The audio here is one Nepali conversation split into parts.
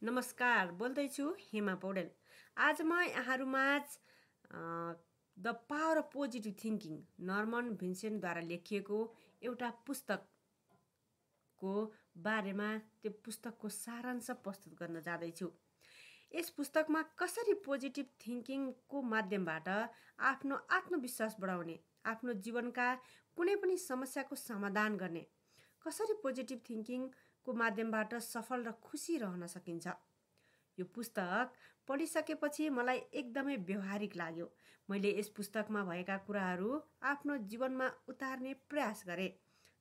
नमस्कार, बोल्दैछु हेमा पौडेल। आज म यहाँहरूमाझ the power of positive thinking Norman भिन्सेन्टद्वारा लेखिएको एउटा पुस्तकको बारेमा त्यो पुस्तकको सारांश प्रस्तुत गर्न जाँदैछु। यस पुस्तकमा कसरी पोजिटिभ थिङ्किङको माध्यमबाट आफ्नो आत्मविश्वास बढाउने, आफ्नो जीवनका कुनै पनि समस्याको समाधान गर्ने, कसरी पोजिटिभ थिङ्किङको माध्यमबाट सफल र खुसी रहन सकिन्छ। यो पुस्तक पढिसकेपछि मलाई एकदमै व्यवहारिक लाग्यो। मैले यस पुस्तकमा भएका कुराहरू आफ्नो जीवनमा उतार्ने प्रयास गरेँ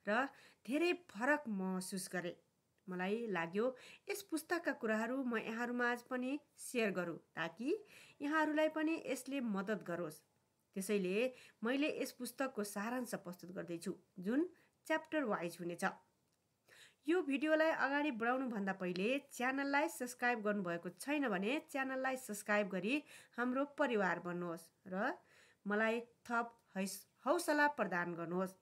र धेरै फरक महसुस गरेँ। मलाई लाग्यो यस पुस्तकका कुराहरू म यहाँहरूमाझ पनि सेयर गरौँ ताकि यहाँहरूलाई पनि यसले मद्दत गरोस्। त्यसैले मैले यस पुस्तकको सारांश प्रस्तुत गर्दैछु जुन च्याप्टर वाइज हुनेछ। यो भिडियोलाई अगाडि बढाउनुभन्दा पहिले च्यानललाई सब्स्क्राइब गर्नुभएको छैन भने च्यानललाई सब्स्क्राइब गरी हाम्रो परिवार बन्नुहोस् र मलाई थप हौसला प्रदान गर्नुहोस्।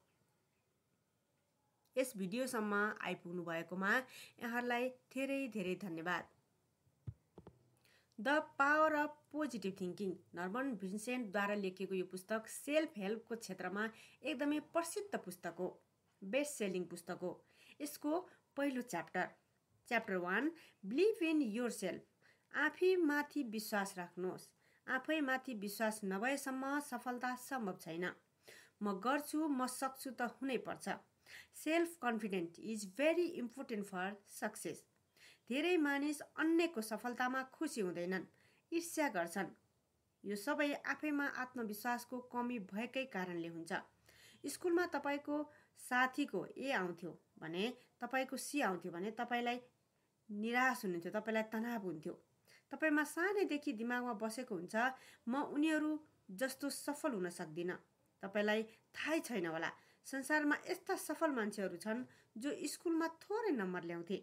यस भिडियोसम्म आइपुग्नु भएकोमा यहाँहरूलाई धेरै धेरै धन्यवाद। The power of positive thinking Norman भिन्सेन्टद्वारा लेखिएको यो पुस्तक सेल्फ हेल्पको क्षेत्रमा एकदमै प्रसिद्ध पुस्तक हो, बेस्ट सेलिङ पुस्तक हो। यसको पहिलो chapter 1 believe in yourself. आफैमाथि विश्वास राख्नुहोस्। आफैमाथि विश्वास नभएसम्म सफलता सम्भव छैन। म गर्छु, म सक्छु त हुनै पर्छ। Self confident is very important for success. धेरै मानिस अन्यको सफलतामा खुसी हुँदैनन्, ईर्ष्या गर्छन्। यो सबै आफैमा आत्मविश्वासको कमी भएकै कारणले हुन्छ। स्कुलमा तपाईँको साथीको ए आउँथ्यो भने तपाईँको सी आउँथ्यो भने तपाईँलाई निराश हुनुहुन्थ्यो, तपाईँलाई तनाव हुन्थ्यो। तपाईँमा सानैदेखि दिमागमा बसेको हुन्छ म उनीहरू जस्तो सफल हुन सक्दिनँ। तपाईँलाई थाहै छैन होला, संसारमा यस्ता सफल मान्छेहरू छन् जो स्कुलमा थोरै नम्बर ल्याउँथे।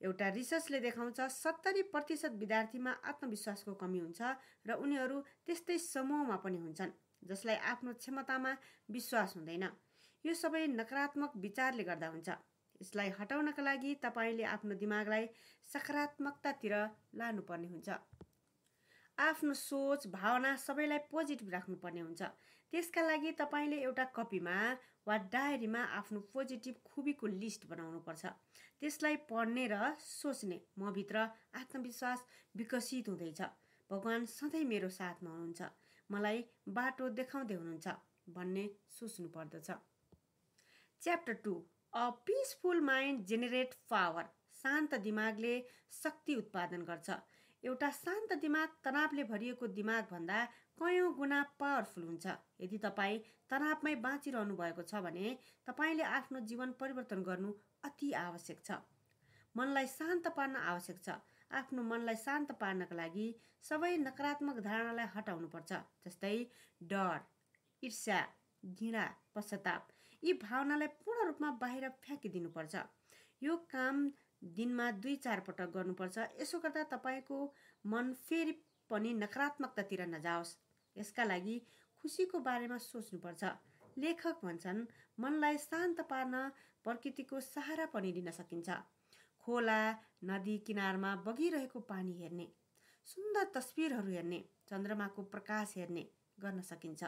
एउटा रिसर्चले देखाउँछ 70% विद्यार्थीमा आत्मविश्वासको कमी हुन्छ र उनीहरू त्यस्तै समूहमा पनि हुन्छन् जसलाई आफ्नो क्षमतामा विश्वास हुँदैन। यो सबै नकारात्मक विचारले गर्दा हुन्छ। यसलाई हटाउनका लागि तपाईँले आफ्नो दिमागलाई सकारात्मकतातिर लानुपर्ने हुन्छ। आफ्नो सोच, भावना सबैलाई पोजिटिभ राख्नुपर्ने हुन्छ। त्यसका लागि तपाईँले एउटा कपीमा वा डायरीमा आफ्नो पोजिटिभ खुबीको लिस्ट बनाउनुपर्छ। त्यसलाई पढ्ने र सोच्ने, मभित्र आत्मविश्वास विकसित हुँदैछ। भगवान् सधैँ मेरो साथमा हुनुहुन्छ, मलाई बाटो देखाउँदै हुनुहुन्छ भन्ने सोच्नु पर्दछ। Chapter 2 a peaceful mind generate power. शान्त दिमागले शक्ति उत्पादन गर्छ। एउटा शान्त दिमाग तनावले भरिएको दिमागभन्दा कयौँ गुणा पावरफुल हुन्छ। यदि तपाईँ तनावमै बाँचिरहनु भएको छ भने तपाईँले आफ्नो जीवन परिवर्तन गर्नु अति आवश्यक छ। मनलाई शान्त पार्न आवश्यक छ। आफ्नो मनलाई शान्त पार्नका लागि सबै नकारात्मक धारणालाई हटाउनुपर्छ, जस्तै डर, ईर्ष्या, घृणा, पश्चाताप। यी भावनालाई पूर्ण रूपमा बाहिर फ्याँकिदिनुपर्छ। यो काम दिनमा 2-4 पटक गर्नुपर्छ। यसो गर्दा तपाईँको मन फेरि पनि नकारात्मकतातिर नजाओस्। यसका लागि खुसीको बारेमा सोच्नुपर्छ। लेखक भन्छन् मनलाई शान्त पार्न प्रकृतिको सहारा पनि लिन सकिन्छ। खोला, नदी किनारमा बगिरहेको पानी हेर्ने, सुन्दर तस्बिरहरू हेर्ने, चन्द्रमाको प्रकाश हेर्ने गर्न सकिन्छ।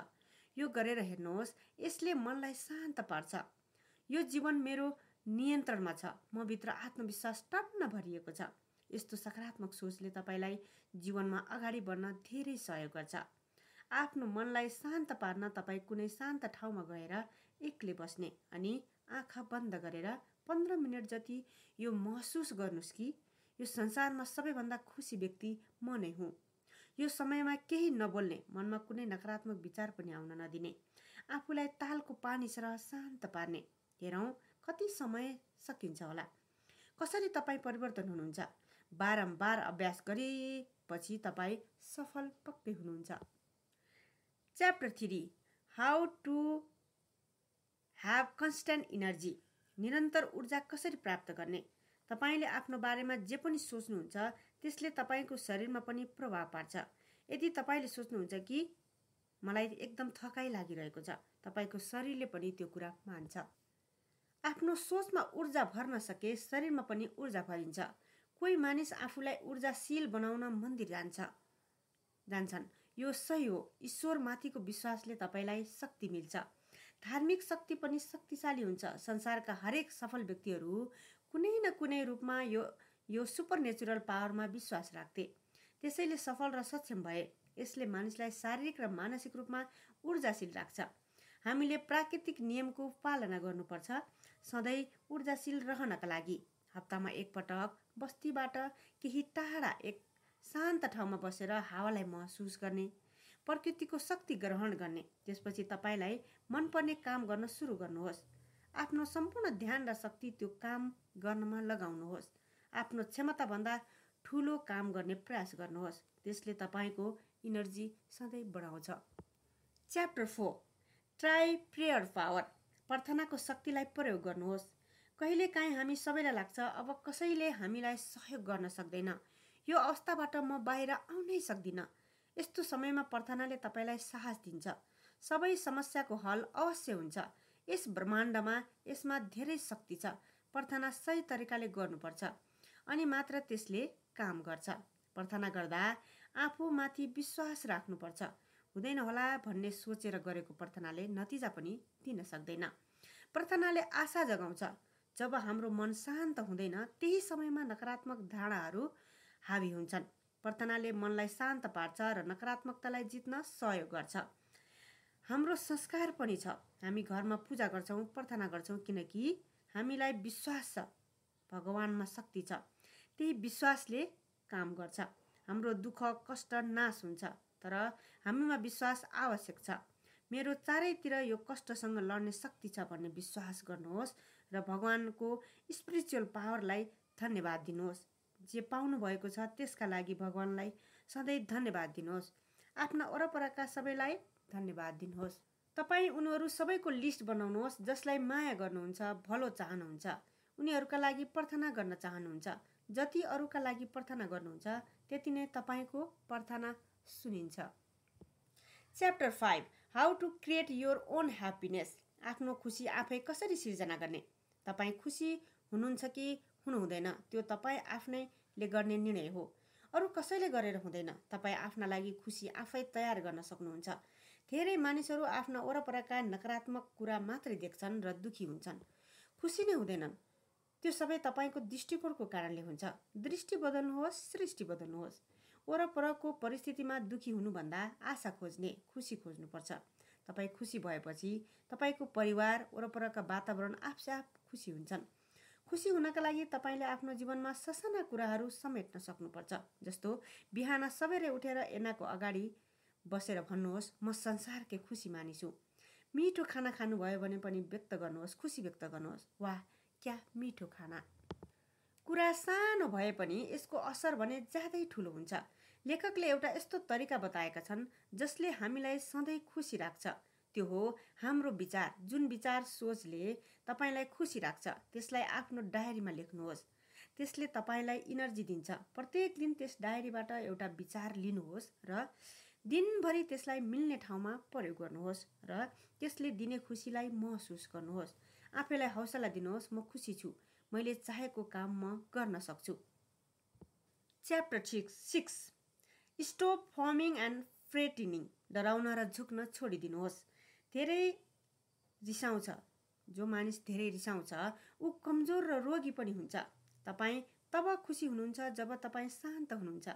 यो गरेर हेर्नुहोस्, यसले मनलाई शान्त पार्छ। यो जीवन मेरो नियन्त्रणमा छ, म भित्र आत्मविश्वास टन्न भरिएको छ। यस्तो सकारात्मक सोचले तपाईँलाई जीवनमा अगाडि बढ्न धेरै सहयोग गर्छ। आफ्नो मनलाई शान्त पार्न तपाईँ कुनै शान्त ठाउँमा गएर एक्लै बस्ने अनि आँखा बन्द गरेर 15 मिनट जति यो महसुस गर्नुहोस् कि यो संसारमा सबैभन्दा खुसी व्यक्ति म नै हुँ। यो समयमा केही नबोल्ने, मनमा कुनै नकारात्मक विचार पनि आउन नदिने, आफूलाई तालको पानी सरह शान्त पार्ने। हेरौँ कति समय सकिन्छ होला। कसरी तपाईँ परिवर्तन हुनुहुन्छ। बारम्बार अभ्यास गरेपछि तपाईँ सफल पक्कै हुनुहुन्छ। Chapter 3 how to have constant energy. निरन्तर ऊर्जा कसरी प्राप्त गर्ने। तपाईँले आफ्नो बारेमा जे पनि सोच्नुहुन्छ त्यसले तपाईँको शरीरमा पनि प्रभाव पार्छ। यदि तपाईँले सोच्नुहुन्छ कि मलाई एकदम थकाइ लागिरहेको छ, तपाईँको शरीरले पनि त्यो कुरा मान्छ। आफ्नो सोचमा ऊर्जा भर्न सके शरीरमा पनि ऊर्जा भरिन्छ। कोही मानिस आफूलाई ऊर्जाशील बनाउन मन्दिर जान्छन्। यो सही हो। ईश्वरमाथिको विश्वासले तपाईँलाई शक्ति मिल्छ। धार्मिक शक्ति पनि शक्तिशाली हुन्छ। संसारका हरेक सफल व्यक्तिहरू कुनै न कुनै रूपमा यो सुपरनेचुरल पावरमा विश्वास राख्थे, त्यसैले सफल र सक्षम भए। यसले मानिसलाई शारीरिक र मानसिक रूपमा ऊर्जाशील राख्छ। हामीले प्राकृतिक नियमको पालना गर्नुपर्छ। सधैँ ऊर्जाशील रहनका लागि हप्तामा एकपटक बस्तीबाट केही टाढा एक शान्त ठाउँमा बसेर हावालाई महसुस गर्ने, प्रकृतिको शक्ति ग्रहण गर्ने। त्यसपछि तपाईँलाई मनपर्ने काम गर्न सुरु गर्नुहोस्। आफ्नो सम्पूर्ण ध्यान र शक्ति त्यो काम गर्नमा लगाउनुहोस्। आफ्नो क्षमताभन्दा ठुलो काम गर्ने प्रयास गर्नुहोस्। त्यसले तपाईँको इनर्जी सधैँ बढाउँछ। Chapter 4 try prayer power. प्रार्थनाको शक्तिलाई प्रयोग गर्नुहोस्। कहिलेकाहीँ हामी सबैलाई लाग्छ अब कसैले हामीलाई सहयोग गर्न सक्दैन, यो अवस्थाबाट म बाहिर आउनै सक्दिनँ। यस्तो समयमा प्रार्थनाले तपाईँलाई साहस दिन्छ। सबै समस्याको हल अवश्य हुन्छ। यस ब्रह्माण्डमा यसमा धेरै शक्ति छ। प्रार्थना सही तरिकाले गर्नुपर्छ अनि मात्र त्यसले काम गर्छ। प्रार्थना गर्दा आफूमाथि विश्वास राख्नुपर्छ। हुँदैन होला भन्ने सोचेर गरेको प्रार्थनाले नतिजा पनि दिन सक्दैन। प्रार्थनाले आशा जगाउँछ। जब हाम्रो मन शान्त हुँदैन त्यही समयमा नकारात्मक धारणाहरू हावी हुन्छन्। प्रार्थनाले मनलाई शान्त पार्छ र नकारात्मकतालाई जित्न सहयोग गर्छ। हाम्रो संस्कार पनि छ। हामी घरमा पूजा गर्छौँ, प्रार्थना गर्छौँ किनकि हामीलाई विश्वास छ भगवानमा शक्ति छ। त्यही विश्वासले काम गर्छ। हाम्रो दुःख कष्ट नाश हुन्छ, तर हामीमा विश्वास आवश्यक छ। मेरो चारैतिर यो कष्टसँग लड्ने शक्ति छ भन्ने विश्वास गर्नुहोस् र भगवानको स्पिरिचुअल पावरलाई धन्यवाद दिनुहोस्। जे पाउनु भएको छ त्यसका लागि भगवानलाई सधैँ धन्यवाद दिनुहोस्। आफ्ना वरपरका सबैलाई धन्यवाद दिनुहोस्। तपाईँ उनीहरू सबैको लिस्ट बनाउनुहोस् जसलाई माया गर्नुहुन्छ, भलो चाहनुहुन्छ। उनीहरूका लागि प्रार्थना गर्न चाहनुहुन्छ। जति अरूका लागि प्रार्थना गर्नुहुन्छ त्यति नै तपाईँको प्रार्थना सुनिन्छ। Chapter 5 how to create your own happiness. आफ्नो खुसी आफै कसरी सिर्जना गर्ने। तपाईँ खुसी हुनुहुन्छ कि हुनुहुँदैन त्यो तपाईँ आफ्नैले गर्ने निर्णय हो। अरू कसैले गरेर हुँदैन। तपाईँ आफ्ना लागि खुसी आफै तयार गर्न सक्नुहुन्छ। धेरै मानिसहरू आफ्ना वरपरका नकारात्मक कुरा मात्रै देख्छन् र दुखी हुन्छन्, खुसी नै हुँदैनन्। त्यो सबै तपाईँको दृष्टिकोणको कारणले हुन्छ। दृष्टि बदल्नुहोस्, सृष्टि बदल्नुहोस्। वरपरको परिस्थितिमा दुखी हुनुभन्दा आशा खोज्ने, खुसी खोज्नुपर्छ। तपाईँ खुसी भएपछि तपाईँको परिवार वरपरका वातावरण आफसाफ खुसी हुन्छन्। खुसी हुनका लागि तपाईँले आफ्नो जीवनमा ससाना कुराहरू समेट्न सक्नुपर्छ। जस्तो बिहान सबेरै उठेर ऐनाको अगाडि बसेर भन्नुहोस् म संसारकै खुसी मानिसु। मिठो खाना खानुभयो भने पनि व्यक्त गर्नुहोस्, खुसी व्यक्त गर्नुहोस्। वाह क्या मिठो खाना। कुरा सानो भए पनि यसको असर भने ज्यादै ठुलो हुन्छ। लेखकले एउटा यस्तो तरिका बताएका छन् जसले हामीलाई सधैँ खुसी राख्छ। त्यो हो हाम्रो विचार। जुन विचार सोचले तपाईँलाई खुसी राख्छ त्यसलाई आफ्नो डायरीमा लेख्नुहोस्। त्यसले तपाईँलाई इनर्जी दिन्छ। प्रत्येक दिन त्यस डायरीबाट एउटा विचार लिनुहोस् र दिनभरि त्यसलाई मिल्ने ठाउँमा प्रयोग गर्नुहोस् र त्यसले दिने खुसीलाई महसुस गर्नुहोस्। आफैलाई हौसला दिनुहोस् म खुसी छु, मैले चाहेको काम म गर्न सक्छु। च्याप्टर 6 स्टप फर्मिङ एन्ड फ्रेटिनिङ। डराउन र झुक्न छोडिदिनुहोस्। धेरै रिसाउँछ जो मानिस धेरै रिसाउँछ ऊ कमजोर र रोगी पनि हुन्छ। तपाईँ तब खुसी हुनुहुन्छ जब तपाईँ शान्त हुनुहुन्छ।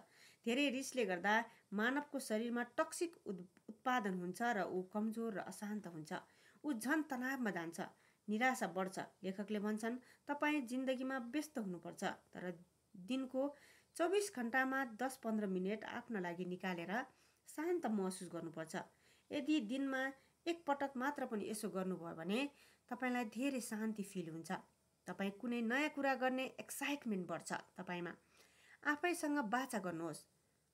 धेरै रिसले गर्दा मानवको शरीरमा टक्सिक उत्पादन हुन्छ र ऊ कमजोर र अशान्त हुन्छ। ऊ झन् तनावमा जान्छ, निराशा बढ्छ। लेखकले भन्छन् तपाईँ जिन्दगीमा व्यस्त हुनुपर्छ, तर दिनको 24 घण्टामा 10-15 मिनट आफ्नो लागि निकालेर शान्त महसुस गर्नुपर्छ। यदि दिनमा एक पटक मात्र पनि यसो गर्नुभयो भने तपाईँलाई धेरै शान्ति फिल हुन्छ। तपाईँ कुनै नयाँ कुरा गर्ने एक्साइटमेन्ट बढ्छ तपाईँमा। आफैसँग बाचा गर्नुहोस्,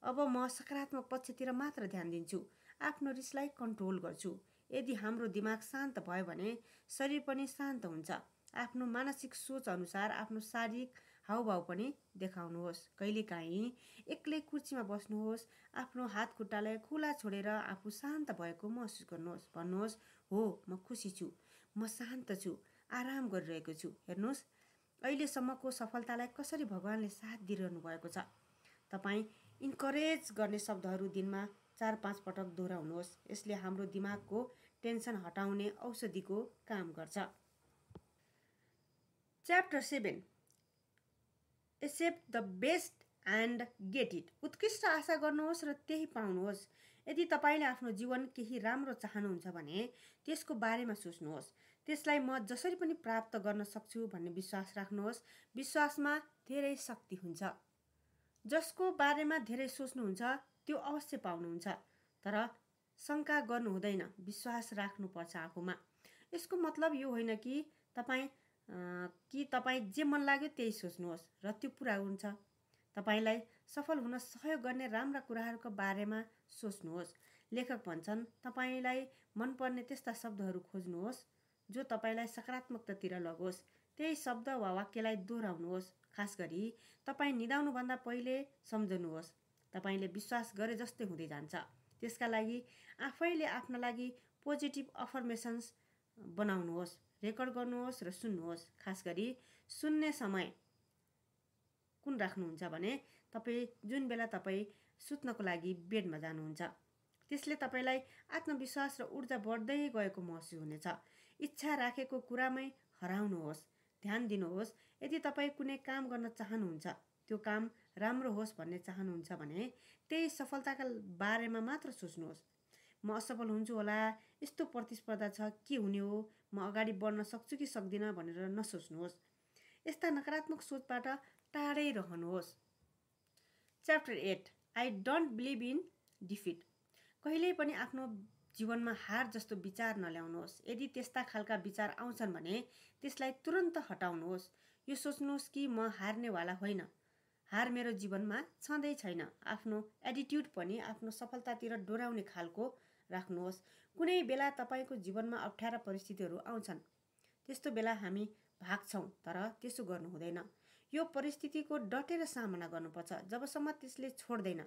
अब म सकारात्मक पक्षतिर मात्र ध्यान दिन्छु, आफ्नो रिसलाई कन्ट्रोल गर्छु। यदि हाम्रो दिमाग शान्त भयो भने शरीर पनि शान्त हुन्छ। आफ्नो मानसिक सोच अनुसार आफ्नो शारीरिक हावभाव पनि देखाउनुहोस्। कहिलेकाहीँ एक्लै कुर्सीमा बस्नुहोस्, आफ्नो हात खुट्टालाई खुला छोडेर आफू शान्त भएको महसुस गर्नुहोस्। भन्नुहोस् हो म खुसी छु, म शान्त छु, आराम गरिरहेको छु। हेर्नुहोस् अहिलेसम्मको सफलतालाई कसरी भगवानले साथ दिइरहनु भएको छ। तपाईँ इन्करेज गर्ने शब्दहरू दिनमा 4-5 पटक दोहोऱ्याउनुहोस्। यसले हाम्रो दिमागको टेन्सन हटाउने औषधिको काम गर्छ। Chapter 7 expect the best and get it. उत्कृष्ट आशा गर्नुहोस् र त्यही पाउनुहोस्। यदि तपाईँले आफ्नो जीवन केही राम्रो चाहनुहुन्छ भने त्यसको बारेमा सोच्नुहोस्। त्यसलाई म जसरी पनि प्राप्त गर्न सक्छु भन्ने विश्वास राख्नुहोस्। विश्वासमा धेरै शक्ति हुन्छ। जसको बारेमा धेरै सोच्नुहुन्छ त्यो अवश्य पाउनुहुन्छ। तर शङ्का गर्नु हुँदैन, विश्वास राख्नुपर्छ आफूमा। यसको मतलब यो होइन कि तपाईँ जे मन लाग्यो त्यही सोच्नुहोस् र त्यो पुरा हुन्छ। तपाईँलाई सफल हुन सहयोग गर्ने राम्रा कुराहरूको बारेमा सोच्नुहोस्। लेखक भन्छन्, तपाईँलाई मनपर्ने त्यस्ता शब्दहरू खोज्नुहोस् जो तपाईँलाई सकारात्मकतातिर लगोस्। त्यही शब्द वा वाक्यलाई दोहोऱ्याउनुहोस्। खास गरी तपाईँ निदाउनुभन्दा पहिले सम्झनुहोस्। तपाईँले विश्वास गरे जस्तै हुँदै जान्छ। त्यसका लागि आफैले आफ्ना लागि पोजिटिभ अफर्मेसन्स बनाउनुहोस्, रेकर्ड गर्नुहोस् र सुन्नुहोस्। खास गरी सुन्ने समय कुन राख्नुहुन्छ भने जुन बेला तपाईँ सुत्नको लागि बेडमा जानुहुन्छ। त्यसले तपाईँलाई आत्मविश्वास र ऊर्जा बढ्दै गएको महसुस हुनेछ। इच्छा राखेको कुरामै हराउनुहोस्। ध्यान दिनुहोस्, यदि तपाईँ कुनै काम गर्न चाहनुहुन्छ, त्यो काम राम्रो होस् भन्ने चाहनुहुन्छ भने त्यही सफलताका बारेमा मात्र सोच्नुहोस्। म असफल हुन्छु होला, यस्तो प्रतिस्पर्धा छ, के हुने हो, म अगाडि बढ्न सक्छु कि सक्दिनँ भनेर नसोच्नुहोस्। यस्ता नकारात्मक सोचबाट टाढै रहनुहोस्। Chapter 8 I don't believe in defeat. कहिल्यै पनि आफ्नो जीवनमा हार जस्तो विचार नल्याउनुहोस्। यदि त्यस्ता खालका विचार आउँछन् भने त्यसलाई तुरन्त हटाउनुहोस्। यो सोच्नुहोस् कि म हार्नेवाला होइन, हार मेरो जीवनमा छँदै छैन। आफ्नो एटिट्युड पनि आफ्नो सफलतातिर डोर्याउने खालको राख्नुहोस्। कुनै बेला तपाईँको जीवनमा अप्ठ्यारा परिस्थितिहरू आउँछन्। त्यस्तो बेला हामी भाग्छौँ, तर त्यसो गर्नु हुँदैन। यो परिस्थितिको डटेर सामना गर्नुपर्छ जबसम्म त्यसले छोड्दैन।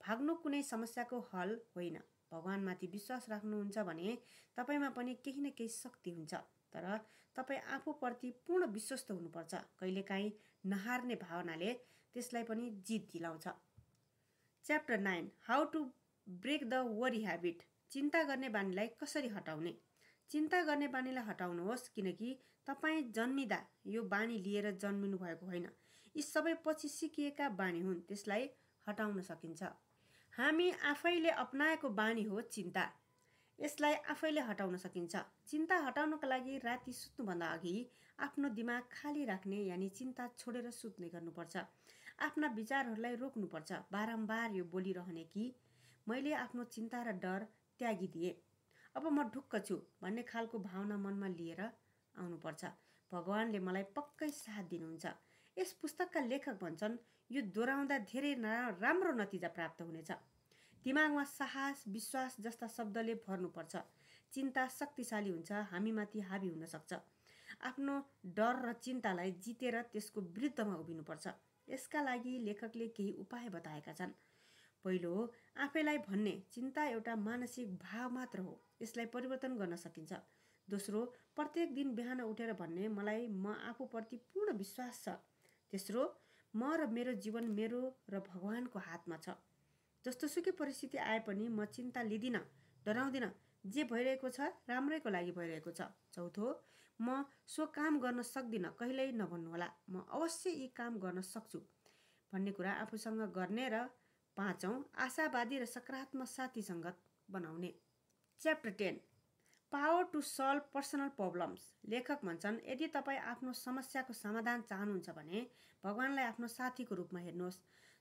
भाग्नु कुनै समस्याको हल होइन। भगवानमाथि विश्वास राख्नुहुन्छ भने तपाईँमा पनि केही न केही शक्ति हुन्छ। तर तपाईँ आफूप्रति पूर्ण विश्वस्त हुनुपर्छ। कहिलेकाहीँ नहार्ने भावनाले त्यसलाई पनि जित दिलाउँछ। Chapter 9 how to break the worry habit. चिन्ता गर्ने बानीलाई कसरी हटाउने। चिन्ता गर्ने बानीलाई हटाउनुहोस्, किनकि तपाईँ जन्मिँदा यो बानी लिएर जन्मिनु भएको होइन। यी सबै पछि सिकिएका बानी हुन्। त्यसलाई हटाउन सकिन्छ। हामी आफैले अपनाएको बानी हो चिन्ता। यसलाई आफैले हटाउन सकिन्छ। चिन्ता हटाउनका लागि राति सुत्नुभन्दा अघि आफ्नो दिमाग खाली राख्ने यानि चिन्ता छोडेर सुत्ने गर्नुपर्छ। आफ्ना विचारहरूलाई रोक्नुपर्छ। बारम्बार यो बोलिरहने कि मैले आफ्नो चिन्ता र डर त्यागिदिएँ, अब म ढुक्क छु भन्ने खालको भावना मनमा लिएर आउनुपर्छ। भगवानले मलाई पक्कै साथ दिनुहुन्छ। यस पुस्तकका लेखक भन्छन्, यो दोहोऱ्याउँदा धेरै राम्रो नतिजा प्राप्त हुनेछ। दिमागमा साहस, विश्वास जस्ता शब्दले भर्नुपर्छ। चिन्ता शक्तिशाली हुन्छ, हामीमाथि हावी हुन सक्छ। आफ्नो डर र चिन्तालाई जितेर त्यसको विरुद्धमा उभिनुपर्छ। यसका लागि लेखकले केही उपाय बताएका छन्। पहिलो, आफैलाई भन्ने चिन्ता एउटा मानसिक भाव मात्र हो, यसलाई परिवर्तन गर्न सकिन्छ। दोस्रो, प्रत्येक दिन बिहान उठेर भन्ने मलाई म आफूप्रति पूर्ण विश्वास छ। तेस्रो, म र मेरो जीवन मेरो र भगवानको हातमा छ। जस्तोसुकै परिस्थिति आए पनि म चिन्ता लिदिनँ, डराउँदिनँ। जे भइरहेको छ राम्रैको लागि भइरहेको छ। चौथो, म सो काम गर्न सक्दिनँ कहिल्यै नभन्नुहोला, म अवश्य यी काम गर्न सक्छु भन्ने कुरा आफूसँग गर्ने। र पाँचौं, आशावादी र सकारात्मक साथी सङ्गत बनाउने। Chapter 10 power to solve personal problems. लेखक भन्छन्, यदि तपाईँ आफ्नो समस्याको समाधान चाहनुहुन्छ भने भगवानलाई आफ्नो साथीको रूपमा हेर्नुहोस्।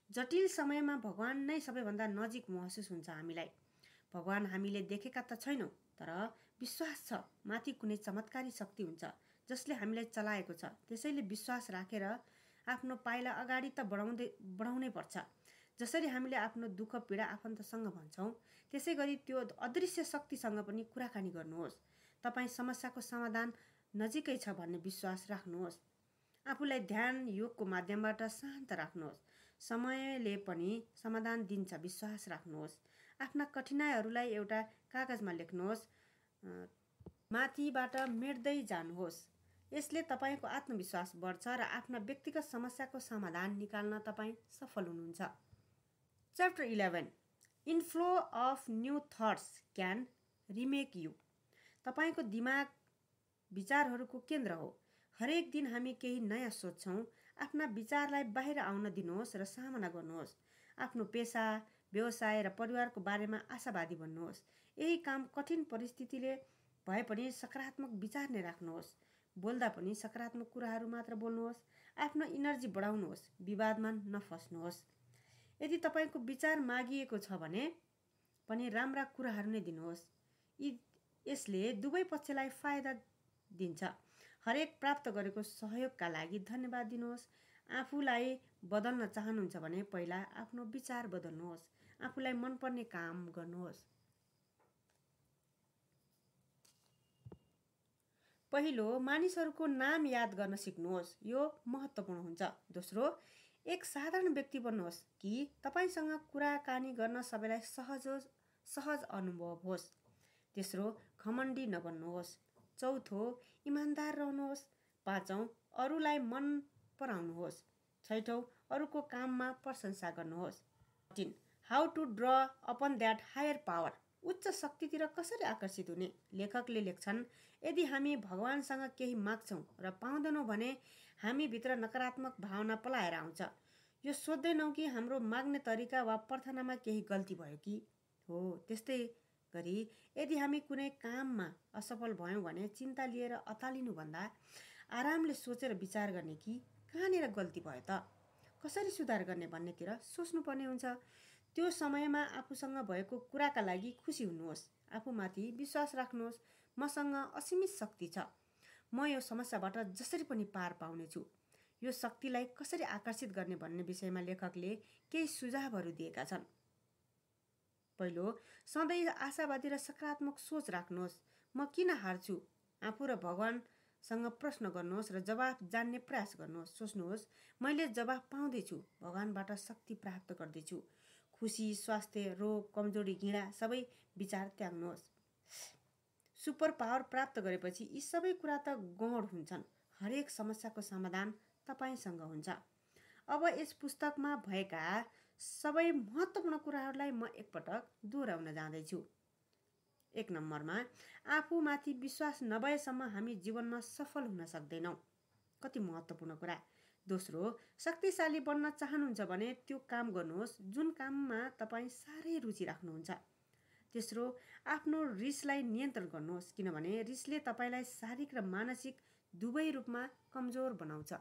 जटिल समयमा भगवान नै सबैभन्दा नजिक महसुस हुन्छ हामीलाई। भगवान हामीले देखेका त छैनौँ, तर विश्वास छ माथि कुनै चमत्कारी शक्ति हुन्छ जसले हामीलाई चलाएको छ। त्यसैले विश्वास राखेर आफ्नो पाइला अगाडि त बढाउनै पर्छ। जसरी हामीले आफ्नो दुःख पीडा आफन्तसँग भन्छौँ, त्यसै गरी त्यो अदृश्य शक्तिसँग पनि कुराकानी गर्नुहोस्। तपाईँ समस्याको समाधान नजिकै छ भन्ने विश्वास राख्नुहोस्। आफूलाई ध्यान योगको माध्यमबाट शान्त राख्नुहोस्। समयले पनि समाधान दिन्छ, विश्वास राख्नुहोस्। आफ्ना कठिनाइहरूलाई एउटा कागजमा लेख्नुहोस्, माथिबाट मेट्दै जानुहोस्। यसले तपाईँको आत्मविश्वास बढ्छ र आफ्ना व्यक्तिगत समस्याको समाधान निकाल्न तपाईँ सफल हुनुहुन्छ। Chapter 11 inflow of new thoughts can remake you. तपाईँको दिमाग विचारहरूको केन्द्र हो। हरेक दिन हामी केही नयाँ सोच्छौँ। आफ्ना विचारलाई बाहिर आउन दिनुहोस् र सामना गर्नुहोस्। आफ्नो पेसा, व्यवसाय र परिवारको बारेमा आशावादी बन्नुहोस्। यही काम कठिन परिस्थितिले भए पनि सकारात्मक विचार नै राख्नुहोस्। बोल्दा पनि सकारात्मक कुराहरू मात्र बोल्नुहोस्। आफ्नो इनर्जी बढाउनुहोस्, विवादमा नफस्नुहोस्। यदि तपाईँको विचार मागिएको छ भने पनि राम्रा कुराहरू नै दिनुहोस्। यसले दुवै पक्षलाई फाइदा दिन्छ। हरेक प्राप्त गरेको सहयोगका लागि धन्यवाद दिनुहोस्। आफूलाई बदल्न चाहनुहुन्छ भने पहिला आफ्नो विचार बदल्नुहोस्। आफूलाई मनपर्ने काम गर्नुहोस्। पहिलो, मानिसहरूको नाम याद गर्न सिक्नुहोस्। यो महत्त्वपूर्ण हुन्छ। दोस्रो, एक साधारण व्यक्ति बन्नुहोस् कि तपाईँसँग कुराकानी गर्न सबैलाई सहज अनुभव होस्। तेस्रो, घमण्डी नबन्नुहोस्। चौथो, इमान्दार रहनुहोस्। पाँचौँ, अरूलाई मन पराउनुहोस्। छैठौँ, अरूको काममा प्रशंसा गर्नुहोस्। 13 how to draw upon that higher power. उच्च शक्तितिर कसरी आकर्षित हुने। लेखकले लेख्छन्, यदि हामी भगवानसँग केही माग्छौँ र पाउँदैनौँ भने हामीभित्र नकारात्मक भावना पलाएर आउँछ। यो सोच्दैनौँ कि हाम्रो माग्ने तरिका वा प्रार्थनामा केही गल्ती भयो कि हो। त्यस्तै गरी यदि हामी कुनै काममा असफल भयौँ भने चिन्ता लिएर अतालिनुभन्दा आरामले सोचेर विचार गर्ने कि कहाँनिर गल्ती भयो त, कसरी सुधार गर्ने भन्नेतिर सोच्नुपर्ने हुन्छ। त्यो समयमा आफूसँग भएको कुराका लागि खुसी हुनुहोस्। आफूमाथि विश्वास राख्नुहोस्। मसँग असीमित शक्ति छ। म यो समस्याबाट जसरी पनि पार पाउनेछु। यो शक्तिलाई कसरी आकर्षित गर्ने भन्ने विषयमा लेखकले केही सुझावहरू दिएका छन्। पहिलो, सधैँ आशावादी र सकारात्मक सोच राख्नुहोस्। म किन हार्छु? आफू र भगवानसँग प्रश्न गर्नुहोस् र जवाफ जान्ने प्रयास गर्नुहोस्। सोच्नुहोस्, मैले जवाफ पाउँदैछु, भगवानबाट शक्ति प्राप्त गर्दैछु। खुसी, स्वास्थ्य, रोग, कमजोरी, घृणा सबै विचार त्याग्नुहोस्। सुपर पावर प्राप्त गरेपछि यी सबै कुरा त गौण हुन्छन्। हरेक समस्याको समाधान तपाईँसँग हुन्छ। अब यस पुस्तकमा भएका सबै महत्त्वपूर्ण कुराहरूलाई म एकपटक दोहोऱ्याउन जाँदैछु। 1 नम्बरमा, आफूमाथि विश्वास नभएसम्म हामी जीवनमा सफल हुन सक्दैनौँ। कति महत्त्वपूर्ण कुरा। दोस्रो, शक्तिशाली बन्न चाहनुहुन्छ भने त्यो काम गर्नुहोस् जुन काममा तपाईँ साह्रै रुचि राख्नुहुन्छ। तेस्रो, आफ्नो रिसलाई नियन्त्रण गर्नुहोस् किनभने रिसले तपाईँलाई शारीरिक र मानसिक दुवै रूपमा कमजोर बनाउँछ।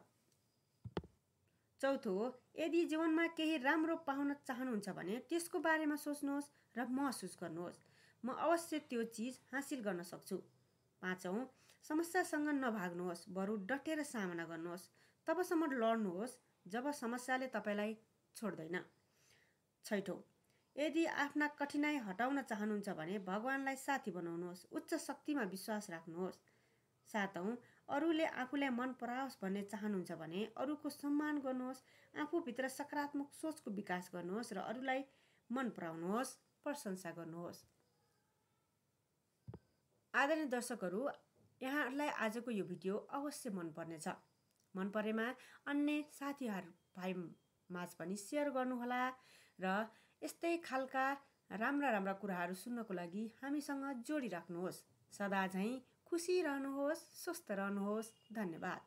चौथो, यदि जीवनमा केही राम्रो पाउन चाहनुहुन्छ भने त्यसको बारेमा सोच्नुहोस् र महसुस गर्नुहोस्, म अवश्य त्यो चिज हासिल गर्न सक्छु। पाँचौँ, समस्यासँग नभाग्नुहोस्, बरु डटेर सामना गर्नुहोस्। तबसम्म लड्नुहोस् जब समस्याले तपाईँलाई छोड्दैन। छैठौँ, यदि आफ्ना कठिनाइ हटाउन चाहनुहुन्छ भने भगवानलाई साथी बनाउनुहोस्। उच्च शक्तिमा विश्वास राख्नुहोस्। सातौँ, अरूले आफूलाई मन पराओस् भन्ने चाहनुहुन्छ भने अरूको सम्मान गर्नुहोस्। आफूभित्र सकारात्मक सोचको विकास गर्नुहोस् र अरूलाई मन पराउनुहोस्, प्रशंसा गर्नुहोस्। आदरणीय दर्शकहरू, यहाँहरूलाई आजको यो भिडियो अवश्य मन पर्नेछ। मन परेमा अन्य साथीहरू भाइ माझ पनि सेयर गर्नुहोला र यस्तै खालका राम्रा कुराहरू सुन्नको लागि हामीसँग जोडिराख्नुहोस्। सदा झैँ खुसी रहनुहोस्, स्वस्थ रहनुहोस्। धन्यवाद।